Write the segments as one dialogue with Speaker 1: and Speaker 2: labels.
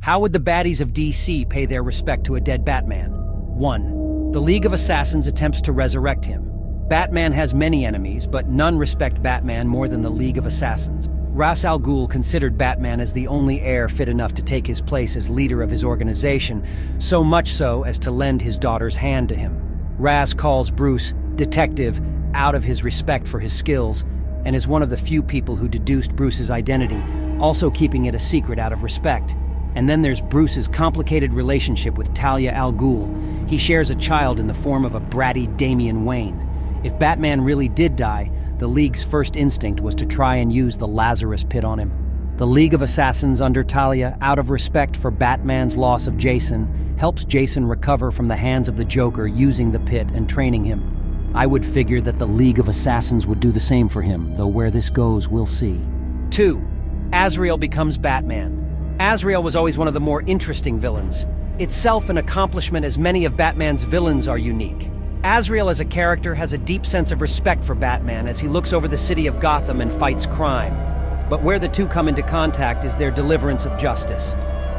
Speaker 1: How would the baddies of DC pay their respect to a dead Batman? 1. The League of Assassins attempts to resurrect him. Batman has many enemies, but none respect Batman more than the League of Assassins. Ra's al Ghul considered Batman as the only heir fit enough to take his place as leader of his organization, so much so as to lend his daughter's hand to him. Ra's calls Bruce detective out of his respect for his skills, and is one of the few people who deduced Bruce's identity, also keeping it a secret out of respect. And then there's Bruce's complicated relationship with Talia al Ghul. He shares a child in the form of a bratty Damian Wayne. If Batman really did die, the League's first instinct was to try and use the Lazarus Pit on him. The League of Assassins under Talia, out of respect for Batman's loss of Jason, helps Jason recover from the hands of the Joker using the pit and training him. I would figure that the League of Assassins would do the same for him, though where this goes, we'll see. 2. Azrael becomes Batman. Azrael was always one of the more interesting villains, itself an accomplishment as many of Batman's villains are unique. Azrael as a character has a deep sense of respect for Batman as he looks over the city of Gotham and fights crime. But where the two come into contact is their deliverance of justice.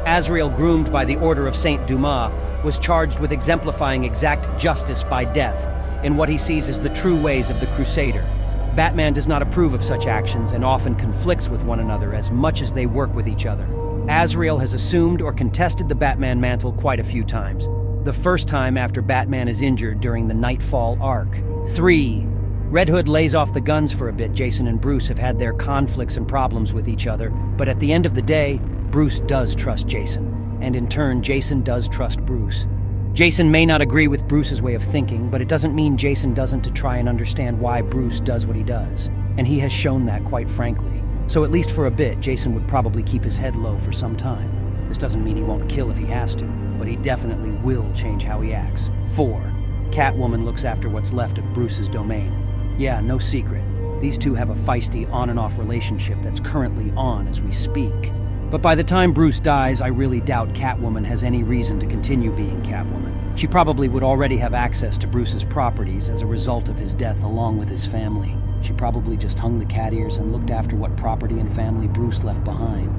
Speaker 1: Azrael, groomed by the Order of Saint Dumas, was charged with exemplifying exact justice by death in what he sees as the true ways of the Crusader. Batman does not approve of such actions and often conflicts with one another as much as they work with each other. Azrael has assumed or contested the Batman mantle quite a few times. The first time after Batman is injured during the Nightfall arc. 3. Red Hood lays off the guns for a bit. Jason and Bruce have had their conflicts and problems with each other, but at the end of the day, Bruce does trust Jason, and in turn, Jason does trust Bruce. Jason may not agree with Bruce's way of thinking, but it doesn't mean Jason doesn't to try and understand why Bruce does what he does, and he has shown that quite frankly. So at least for a bit, Jason would probably keep his head low for some time. This doesn't mean he won't kill if he has to, but he definitely will change how he acts. 4. Catwoman looks after what's left of Bruce's domain. Yeah, no secret. These two have a feisty on and off relationship that's currently on as we speak. But by the time Bruce dies, I really doubt Catwoman has any reason to continue being Catwoman. She probably would already have access to Bruce's properties as a result of his death along with his family. She probably just hung the cat ears and looked after what property and family Bruce left behind.